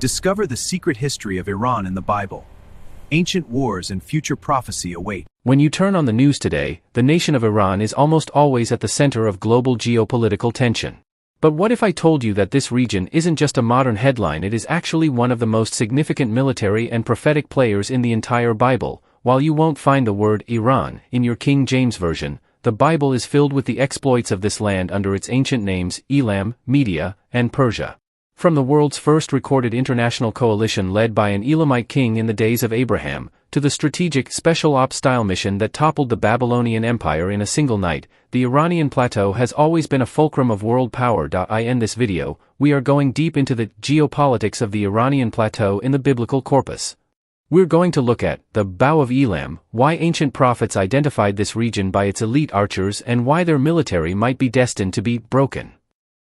Discover the secret history of Iran in the Bible. Ancient wars and future prophecy await. When you turn on the news today, the nation of Iran is almost always at the center of global geopolitical tension. But what if I told you that this region isn't just a modern headline, it is actually one of the most significant military and prophetic players in the entire Bible? While you won't find the word Iran in your King James Version, the Bible is filled with the exploits of this land under its ancient names Elam, Media, and Persia. From the world's first recorded international coalition led by an Elamite king in the days of Abraham, to the strategic special ops-style mission that toppled the Babylonian Empire in a single night, the Iranian plateau has always been a fulcrum of world power. In this video, we are going deep into the geopolitics of the Iranian plateau in the biblical corpus. We're going to look at the Bow of Elam, why ancient prophets identified this region by its elite archers and why their military might be destined to be broken.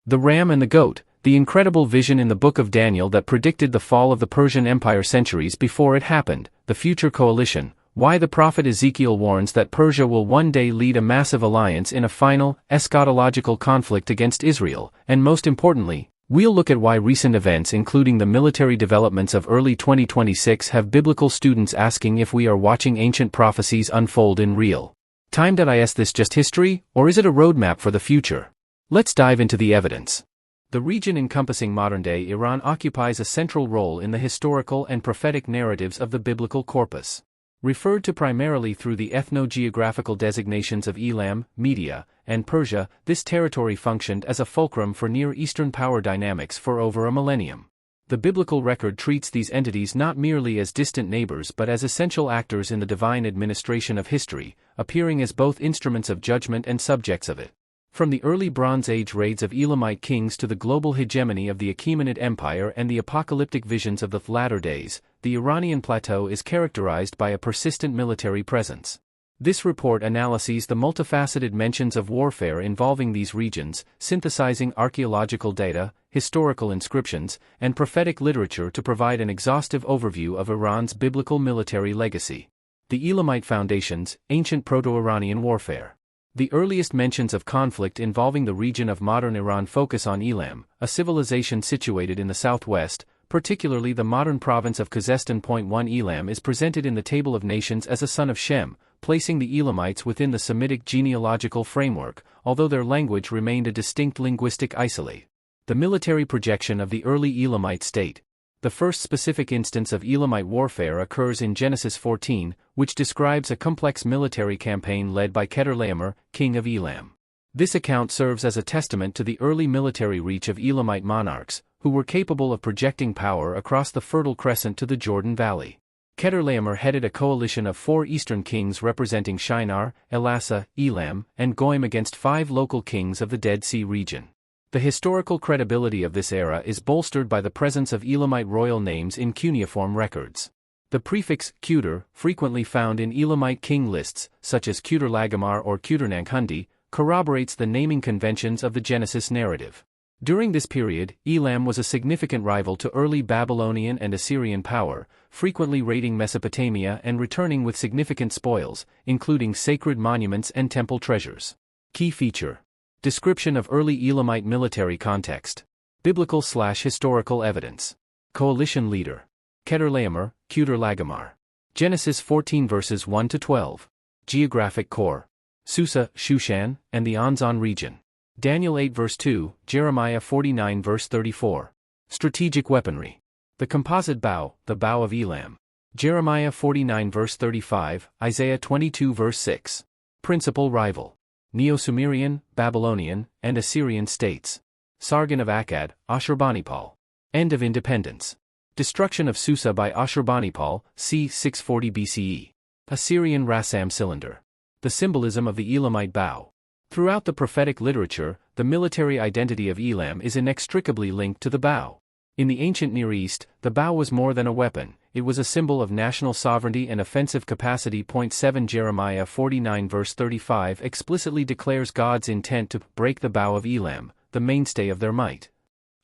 The ram and the goat, the incredible vision in the book of Daniel that predicted the fall of the Persian Empire centuries before it happened, the future coalition, why the prophet Ezekiel warns that Persia will one day lead a massive alliance in a final, eschatological conflict against Israel, and most importantly, we'll look at why recent events including the military developments of early 2026 have biblical students asking if we are watching ancient prophecies unfold in real time. Is this just history, or is it a roadmap for the future? Let's dive into the evidence. The region encompassing modern-day Iran occupies a central role in the historical and prophetic narratives of the biblical corpus. Referred to primarily through the ethno-geographical designations of Elam, Media, and Persia, this territory functioned as a fulcrum for Near Eastern power dynamics for over a millennium. The biblical record treats these entities not merely as distant neighbors but as essential actors in the divine administration of history, appearing as both instruments of judgment and subjects of it. From the early Bronze Age raids of Elamite kings to the global hegemony of the Achaemenid Empire and the apocalyptic visions of the latter days, the Iranian plateau is characterized by a persistent military presence. This report analyses the multifaceted mentions of warfare involving these regions, synthesizing archaeological data, historical inscriptions, and prophetic literature to provide an exhaustive overview of Iran's biblical military legacy. The Elamite Foundations, Ancient Proto-Iranian Warfare. The earliest mentions of conflict involving the region of modern Iran focus on Elam, a civilization situated in the southwest, particularly the modern province of Khuzestan. 1 Elam is presented in the Table of Nations as a son of Shem, placing the Elamites within the Semitic genealogical framework, although their language remained a distinct linguistic isolate. The military projection of the early Elamite state. The first specific instance of Elamite warfare occurs in Genesis 14, which describes a complex military campaign led by Chedorlaomer, king of Elam. This account serves as a testament to the early military reach of Elamite monarchs, who were capable of projecting power across the Fertile Crescent to the Jordan Valley. Chedorlaomer headed a coalition of 4 eastern kings representing Shinar, Elasa, Elam, and Goim against 5 local kings of the Dead Sea region. The historical credibility of this era is bolstered by the presence of Elamite royal names in cuneiform records. The prefix Kudur, frequently found in Elamite king lists, such as Kudur-Lagamar or Kudur-Nanghundi, corroborates the naming conventions of the Genesis narrative. During this period, Elam was a significant rival to early Babylonian and Assyrian power, frequently raiding Mesopotamia and returning with significant spoils, including sacred monuments and temple treasures. Key feature. Description of early Elamite military context. Biblical/historical evidence. Coalition leader. Chedorlaomer, Kudur-Lagamar. Genesis 14 verses 1 to 12. Geographic core. Susa, Shushan, and the Anzan region. Daniel 8 verse 2, Jeremiah 49 verse 34. Strategic weaponry. The composite bow, the bow of Elam. Jeremiah 49 verse 35, Isaiah 22 verse 6. Principal rival. Neo-Sumerian, Babylonian, and Assyrian states. Sargon of Akkad, Ashurbanipal. End of independence. Destruction of Susa by Ashurbanipal, c. 640 BCE. Assyrian Rassam cylinder. The symbolism of the Elamite bow. Throughout the prophetic literature, the military identity of Elam is inextricably linked to the bow. In the ancient Near East, the bow was more than a weapon, it was a symbol of national sovereignty and offensive capacity. 7 Jeremiah 49 verse 35 explicitly declares God's intent to break the bow of Elam, the mainstay of their might.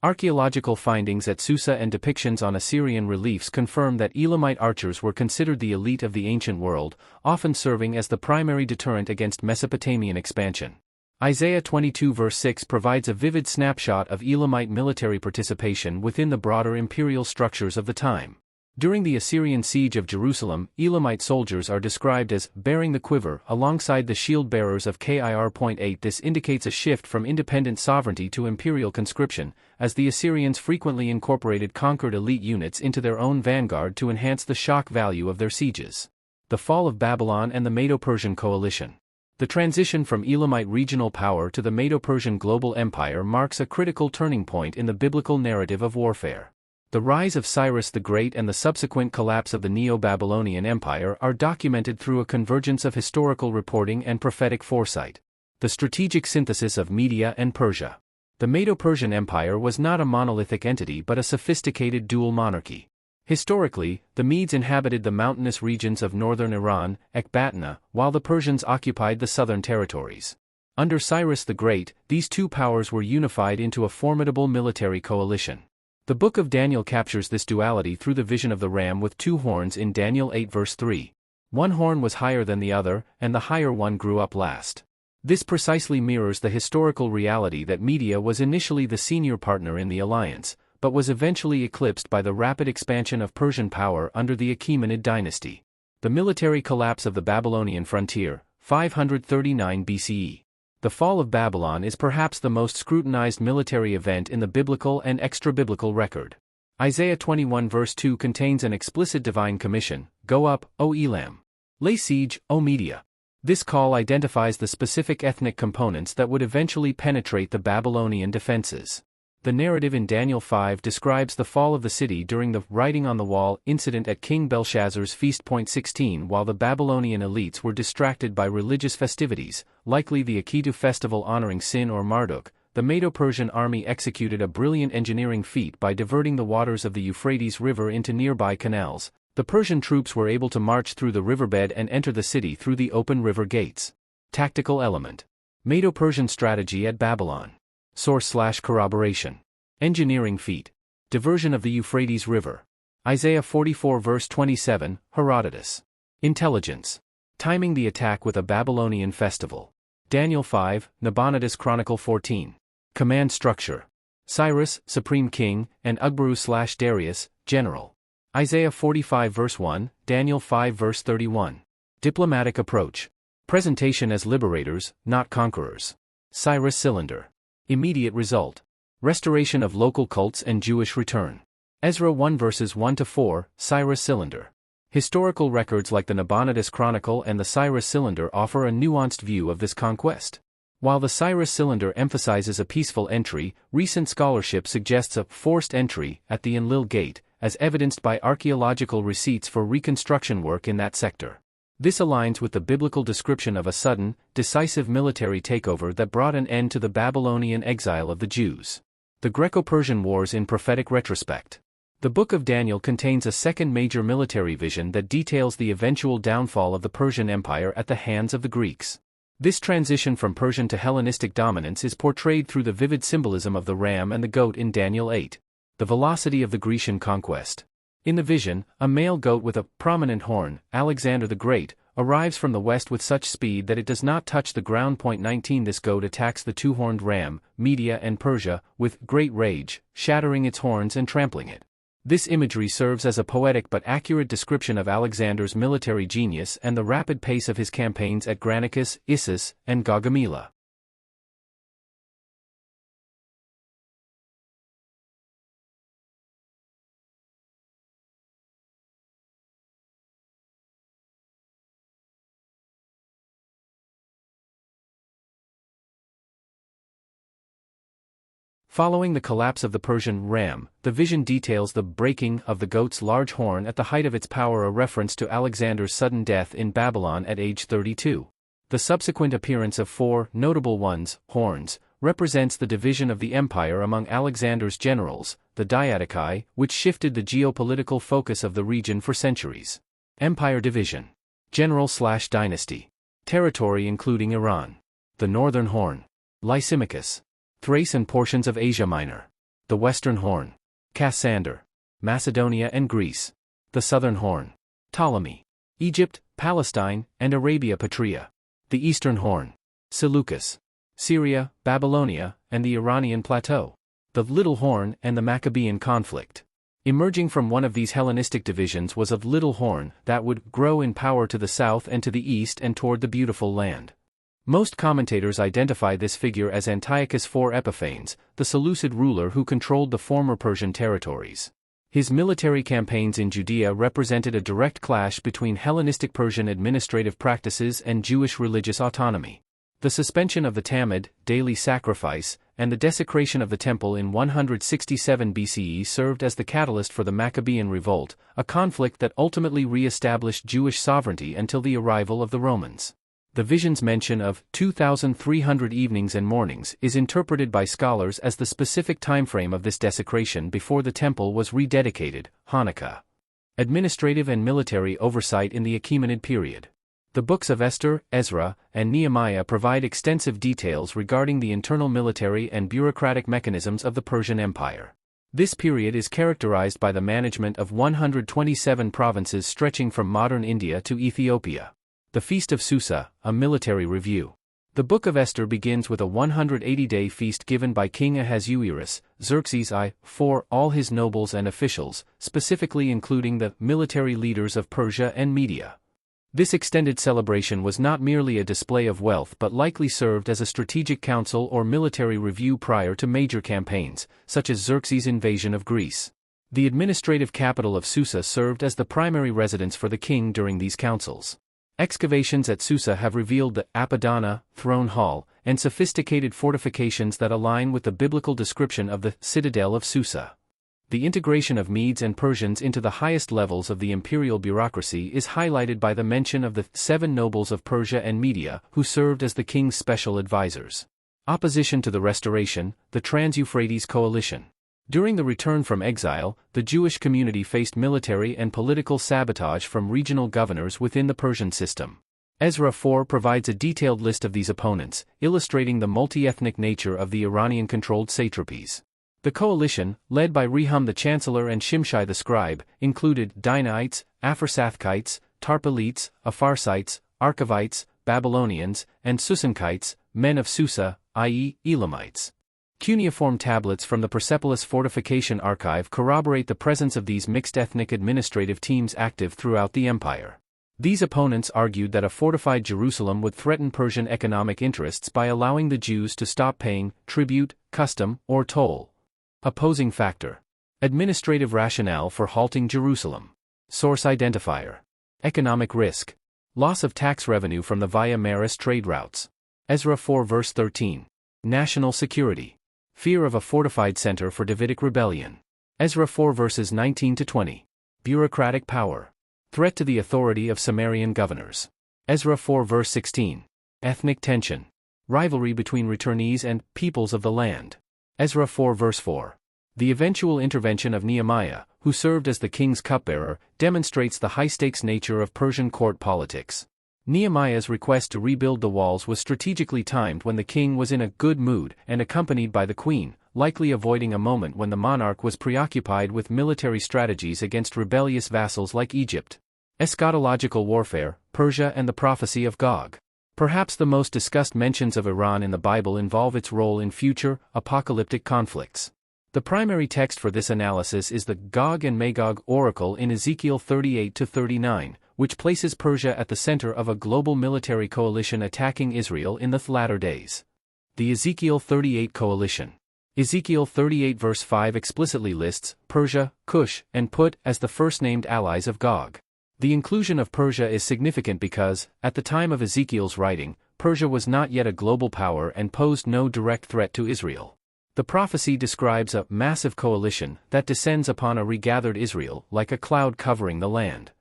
Archaeological findings at Susa and depictions on Assyrian reliefs confirm that Elamite archers were considered the elite of the ancient world, often serving as the primary deterrent against Mesopotamian expansion. Isaiah 22 verse 6 provides a vivid snapshot of Elamite military participation within the broader imperial structures of the time. During the Assyrian siege of Jerusalem, Elamite soldiers are described as bearing the quiver alongside the shield bearers of Kir.8. This indicates a shift from independent sovereignty to imperial conscription, as the Assyrians frequently incorporated conquered elite units into their own vanguard to enhance the shock value of their sieges. The fall of Babylon and the Medo-Persian coalition. The transition from Elamite regional power to the Medo-Persian global empire marks a critical turning point in the biblical narrative of warfare. The rise of Cyrus the Great and the subsequent collapse of the Neo-Babylonian Empire are documented through a convergence of historical reporting and prophetic foresight. The strategic synthesis of Media and Persia. The Medo-Persian Empire was not a monolithic entity but a sophisticated dual monarchy. Historically, the Medes inhabited the mountainous regions of northern Iran, Ecbatana, while the Persians occupied the southern territories. Under Cyrus the Great, these two powers were unified into a formidable military coalition. The book of Daniel captures this duality through the vision of the ram with two horns in Daniel 8 verse 3. One horn was higher than the other, and the higher one grew up last. This precisely mirrors the historical reality that Media was initially the senior partner in the alliance, but was eventually eclipsed by the rapid expansion of Persian power under the Achaemenid dynasty. The military collapse of the Babylonian frontier, 539 BCE. The fall of Babylon is perhaps the most scrutinized military event in the biblical and extra-biblical record. Isaiah 21 verse 2 contains an explicit divine commission, "Go up, O Elam. Lay siege, O Media." This call identifies the specific ethnic components that would eventually penetrate the Babylonian defenses. The narrative in Daniel 5 describes the fall of the city during the writing on the wall incident at King Belshazzar's feast. 16 While the Babylonian elites were distracted by religious festivities, likely the Akitu festival honoring Sin or Marduk, the Medo-Persian army executed a brilliant engineering feat by diverting the waters of the Euphrates River into nearby canals. The Persian troops were able to march through the riverbed and enter the city through the open river gates. Tactical element. Medo-Persian strategy at Babylon. Source/corroboration. Engineering feat. Diversion of the Euphrates River. Isaiah 44 verse 27, Herodotus. Intelligence. Timing the attack with a Babylonian festival. Daniel 5, Nabonidus Chronicle 14. Command structure. Cyrus, Supreme King, and Ugbaru/Darius, General. Isaiah 45 verse 1, Daniel 5 verse 31. Diplomatic approach. Presentation as liberators, not conquerors. Cyrus cylinder. Immediate result. Restoration of local cults and Jewish return. Ezra 1 verses 1-4, Cyrus cylinder. Historical records like the Nabonidus Chronicle and the Cyrus cylinder offer a nuanced view of this conquest. While the Cyrus cylinder emphasizes a peaceful entry, recent scholarship suggests a forced entry at the Enlil Gate, as evidenced by archaeological receipts for reconstruction work in that sector. This aligns with the biblical description of a sudden, decisive military takeover that brought an end to the Babylonian exile of the Jews. The Greco-Persian Wars in prophetic retrospect. The Book of Daniel contains a second major military vision that details the eventual downfall of the Persian Empire at the hands of the Greeks. This transition from Persian to Hellenistic dominance is portrayed through the vivid symbolism of the ram and the goat in Daniel 8. The velocity of the Grecian conquest. In the vision, a male goat with a prominent horn, Alexander the Great, arrives from the west with such speed that it does not touch the ground. 19 This goat attacks the two-horned ram, Media and Persia, with great rage, shattering its horns and trampling it. This imagery serves as a poetic but accurate description of Alexander's military genius and the rapid pace of his campaigns at Granicus, Issus, and Gaugamela. Following the collapse of the Persian ram, the vision details the breaking of the goat's large horn at the height of its power, a reference to Alexander's sudden death in Babylon at age 32. The subsequent appearance of four notable ones, horns, represents the division of the empire among Alexander's generals, the Diadochi, which shifted the geopolitical focus of the region for centuries. Empire division. General/dynasty. Territory including Iran. The Northern Horn. Lysimachus. Thrace and portions of Asia Minor. The Western Horn. Cassander. Macedonia and Greece. The Southern Horn. Ptolemy. Egypt, Palestine, and Arabia Patria. The Eastern Horn. Seleucus. Syria, Babylonia, and the Iranian plateau. The Little Horn and the Maccabean conflict. Emerging from one of these Hellenistic divisions was a little horn that would grow in power to the south and to the east and toward the beautiful land. Most commentators identify this figure as Antiochus IV Epiphanes, the Seleucid ruler who controlled the former Persian territories. His military campaigns in Judea represented a direct clash between Hellenistic Persian administrative practices and Jewish religious autonomy. The suspension of the Tamid, daily sacrifice, and the desecration of the temple in 167 BCE served as the catalyst for the Maccabean revolt, a conflict that ultimately re-established Jewish sovereignty until the arrival of the Romans. The vision's mention of 2,300 evenings and mornings is interpreted by scholars as the specific timeframe of this desecration before the temple was rededicated, Hanukkah. Administrative and military oversight in the Achaemenid period. The books of Esther, Ezra, and Nehemiah provide extensive details regarding the internal military and bureaucratic mechanisms of the Persian Empire. This period is characterized by the management of 127 provinces stretching from modern India to Ethiopia. The Feast of Susa, a military review. The Book of Esther begins with a 180-day feast given by King Ahasuerus, Xerxes I, for all his nobles and officials, specifically including the military leaders of Persia and Media. This extended celebration was not merely a display of wealth but likely served as a strategic council or military review prior to major campaigns, such as Xerxes' invasion of Greece. The administrative capital of Susa served as the primary residence for the king during these councils. Excavations at Susa have revealed the Apadana, throne hall, and sophisticated fortifications that align with the biblical description of the citadel of Susa. The integration of Medes and Persians into the highest levels of the imperial bureaucracy is highlighted by the mention of the 7 nobles of Persia and Media who served as the king's special advisors. Opposition to the restoration, the Trans-Euphrates coalition. During the return from exile, the Jewish community faced military and political sabotage from regional governors within the Persian system. Ezra 4 provides a detailed list of these opponents, illustrating the multi-ethnic nature of the Iranian-controlled satrapies. The coalition, led by Rehum the chancellor and Shimshai the scribe, included Dinaites, Aphrasathites, Tarpelites, Apharsites, Archavites, Babylonians, and Susankites, men of Susa, i.e., Elamites. Cuneiform tablets from the Persepolis fortification archive corroborate the presence of these mixed ethnic administrative teams active throughout the empire. These opponents argued that a fortified Jerusalem would threaten Persian economic interests by allowing the Jews to stop paying tribute, custom, or toll. Opposing factor. Administrative rationale for halting Jerusalem. Source identifier. Economic risk. Loss of tax revenue from the Via Maris trade routes. Ezra 4 verse 13. National security. Fear of a fortified center for Davidic rebellion. Ezra 4 verses 19 to 20. Bureaucratic power. Threat to the authority of Sumerian governors. Ezra 4 verse 16. Ethnic tension. Rivalry between returnees and peoples of the land. Ezra 4 verse 4. The eventual intervention of Nehemiah, who served as the king's cupbearer, demonstrates the high-stakes nature of Persian court politics. Nehemiah's request to rebuild the walls was strategically timed when the king was in a good mood and accompanied by the queen, likely avoiding a moment when the monarch was preoccupied with military strategies against rebellious vassals like Egypt. Eschatological warfare, Persia and the prophecy of Gog. Perhaps the most discussed mentions of Iran in the Bible involve its role in future, apocalyptic conflicts. The primary text for this analysis is the Gog and Magog oracle in Ezekiel 38-39, which places Persia at the center of a global military coalition attacking Israel in the latter days. The Ezekiel 38 coalition. Ezekiel 38 verse 5 explicitly lists Persia, Cush, and Put as the first-named allies of Gog. The inclusion of Persia is significant because, at the time of Ezekiel's writing, Persia was not yet a global power and posed no direct threat to Israel. The prophecy describes a massive coalition that descends upon a regathered Israel like a cloud covering the land.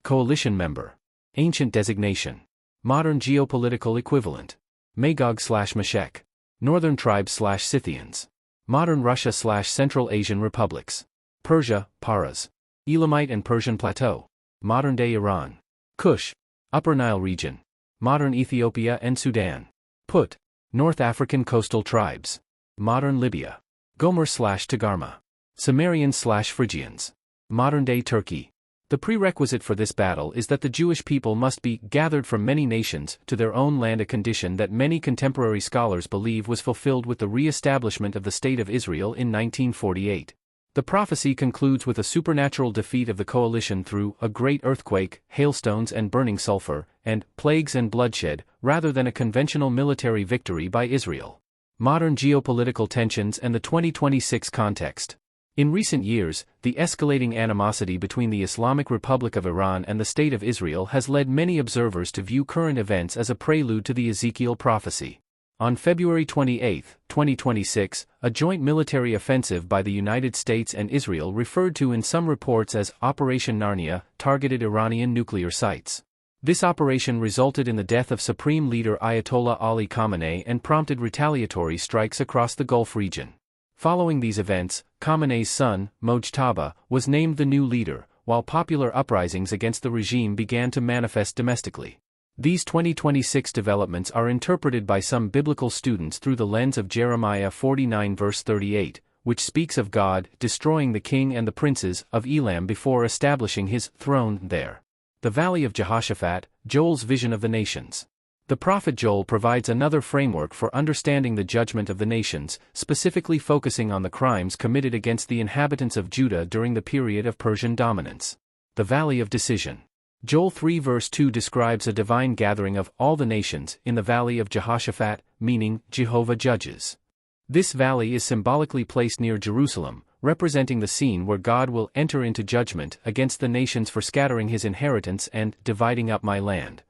Coalition member. Ancient designation. Modern geopolitical equivalent. Magog/Meshech. Northern tribes/Scythians. Modern Russia/Central Asian republics. Persia, Paras. Elamite and Persian plateau. Modern-day Iran. Kush. Upper Nile region. Modern Ethiopia and Sudan. Put. North African coastal tribes. Modern Libya. Gomer/Togarma. Sumerians/Phrygians. Modern-day Turkey. The prerequisite for this battle is that the Jewish people must be gathered from many nations to their own land, a condition that many contemporary scholars believe was fulfilled with the re-establishment of the State of Israel in 1948. The prophecy concludes with a supernatural defeat of the coalition through a great earthquake, hailstones and burning sulfur, and plagues and bloodshed, rather than a conventional military victory by Israel. Modern geopolitical tensions and the 2026 context. In recent years, the escalating animosity between the Islamic Republic of Iran and the State of Israel has led many observers to view current events as a prelude to the Ezekiel prophecy. On February 28, 2026, a joint military offensive by the United States and Israel, referred to in some reports as Operation Narnia, targeted Iranian nuclear sites. This operation resulted in the death of Supreme Leader Ayatollah Ali Khamenei and prompted retaliatory strikes across the Gulf region. Following these events, Khamenei's son, Mojtaba, was named the new leader, while popular uprisings against the regime began to manifest domestically. These 2026 developments are interpreted by some biblical students through the lens of Jeremiah 49 verse 38, which speaks of God destroying the king and the princes of Elam before establishing his throne there. The Valley of Jehoshaphat, Joel's vision of the nations. The prophet Joel provides another framework for understanding the judgment of the nations, specifically focusing on the crimes committed against the inhabitants of Judah during the period of Persian dominance. The Valley of Decision. Joel 3 verse 2 describes a divine gathering of all the nations in the Valley of Jehoshaphat, meaning Jehovah judges. This valley is symbolically placed near Jerusalem, representing the scene where God will enter into judgment against the nations for scattering his inheritance and dividing up my land.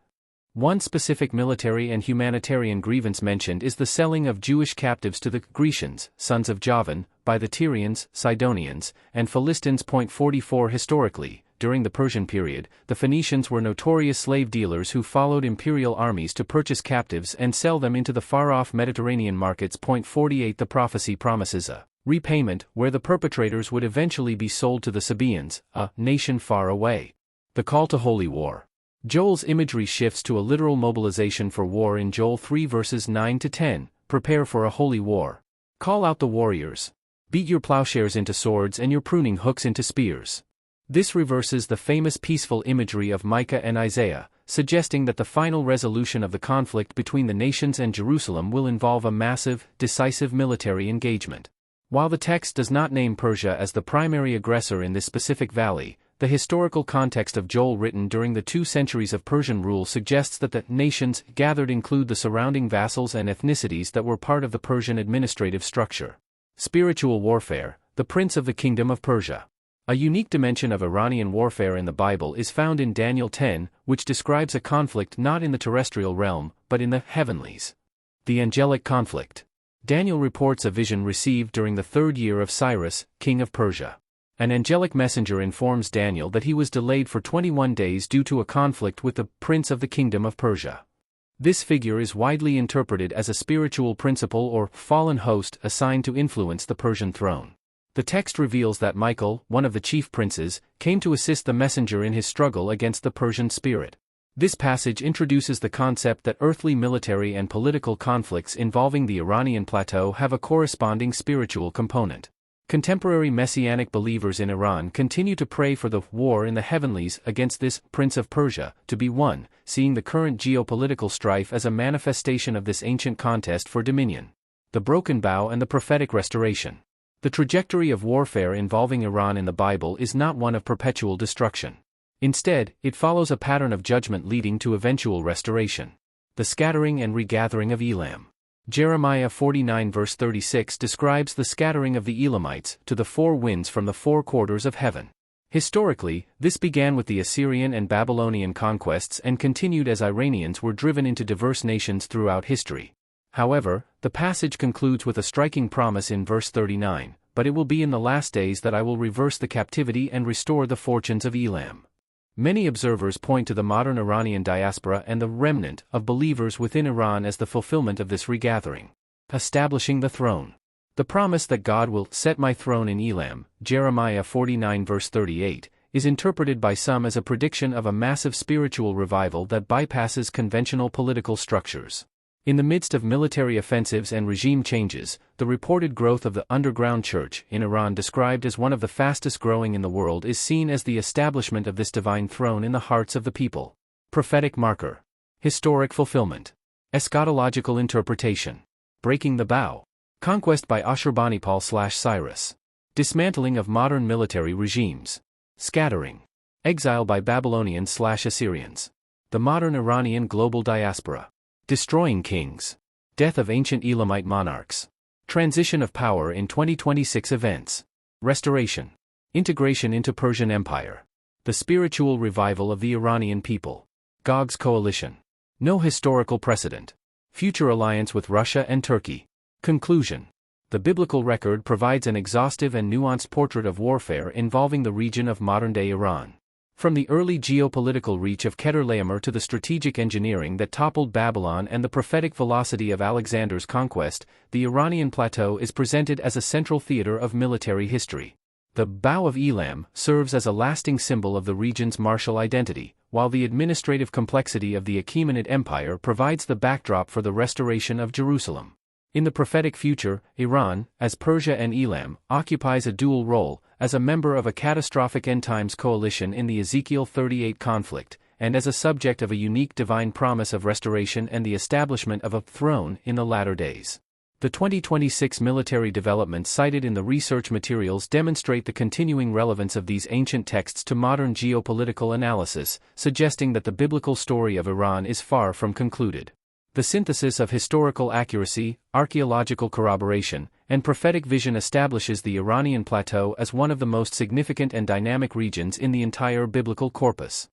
One specific military and humanitarian grievance mentioned is the selling of Jewish captives to the Grecians, sons of Javan, by the Tyrians, Sidonians, and Philistines. 44 Historically, during the Persian period, the Phoenicians were notorious slave dealers who followed imperial armies to purchase captives and sell them into the far-off Mediterranean markets. 48 The prophecy promises a repayment where the perpetrators would eventually be sold to the Sabaeans, a nation far away. The call to holy war. Joel's imagery shifts to a literal mobilization for war in Joel 3 verses 9 to 10, prepare for a holy war. Call out the warriors. Beat your plowshares into swords and your pruning hooks into spears. This reverses the famous peaceful imagery of Micah and Isaiah, suggesting that the final resolution of the conflict between the nations and Jerusalem will involve a massive, decisive military engagement. While the text does not name Persia as the primary aggressor in this specific valley, the historical context of Joel, written during the 2 centuries of Persian rule, suggests that the nations gathered include the surrounding vassals and ethnicities that were part of the Persian administrative structure. Spiritual warfare, the prince of the kingdom of Persia. A unique dimension of Iranian warfare in the Bible is found in Daniel 10, which describes a conflict not in the terrestrial realm, but in the heavenlies. The angelic conflict. Daniel reports a vision received during the 3rd year of Cyrus, king of Persia. An angelic messenger informs Daniel that he was delayed for 21 days due to a conflict with the prince of the kingdom of Persia. This figure is widely interpreted as a spiritual principle or fallen host assigned to influence the Persian throne. The text reveals that Michael, one of the chief princes, came to assist the messenger in his struggle against the Persian spirit. This passage introduces the concept that earthly military and political conflicts involving the Iranian plateau have a corresponding spiritual component. Contemporary messianic believers in Iran continue to pray for the war in the heavenlies against this Prince of Persia to be won, seeing the current geopolitical strife as a manifestation of this ancient contest for dominion. The broken bow and the prophetic restoration. The trajectory of warfare involving Iran in the Bible is not one of perpetual destruction. Instead, it follows a pattern of judgment leading to eventual restoration. The scattering and regathering of Elam. Jeremiah 49 verse 36 describes the scattering of the Elamites to the 4 winds from the 4 quarters of heaven. Historically, this began with the Assyrian and Babylonian conquests and continued as Iranians were driven into diverse nations throughout history. However, the passage concludes with a striking promise in verse 39, "But it will be in the last days that I will reverse the captivity and restore the fortunes of Elam." Many observers point to the modern Iranian diaspora and the remnant of believers within Iran as the fulfillment of this regathering. Establishing the throne. The promise that God will set my throne in Elam, Jeremiah 49 verse 38, is interpreted by some as a prediction of a massive spiritual revival that bypasses conventional political structures. In the midst of military offensives and regime changes, the reported growth of the underground church in Iran, described as one of the fastest growing in the world, is seen as the establishment of this divine throne in the hearts of the people. Prophetic marker. Historic fulfillment. Eschatological interpretation. Breaking the bow. Conquest by Ashurbanipal/Cyrus. Dismantling of modern military regimes. Scattering. Exile by Babylonians/Assyrians. The modern Iranian global diaspora. Destroying kings. Death of ancient Elamite monarchs. Transition of power in 2026 events. Restoration. Integration into Persian Empire. The spiritual revival of the Iranian people. Gog's coalition. No historical precedent. Future alliance with Russia and Turkey. Conclusion. The biblical record provides an exhaustive and nuanced portrait of warfare involving the region of modern-day Iran. From the early geopolitical reach of Chedorlaomer to the strategic engineering that toppled Babylon and the prophetic velocity of Alexander's conquest, the Iranian plateau is presented as a central theater of military history. The Bow of Elam serves as a lasting symbol of the region's martial identity, while the administrative complexity of the Achaemenid Empire provides the backdrop for the restoration of Jerusalem. In the prophetic future, Iran, as Persia and Elam, occupies a dual role, as a member of a catastrophic end-times coalition in the Ezekiel 38 conflict, and as a subject of a unique divine promise of restoration and the establishment of a throne in the latter days. The 2026 military developments cited in the research materials demonstrate the continuing relevance of these ancient texts to modern geopolitical analysis, suggesting that the biblical story of Iran is far from concluded. The synthesis of historical accuracy, archaeological corroboration, and prophetic vision establishes the Iranian plateau as one of the most significant and dynamic regions in the entire biblical corpus.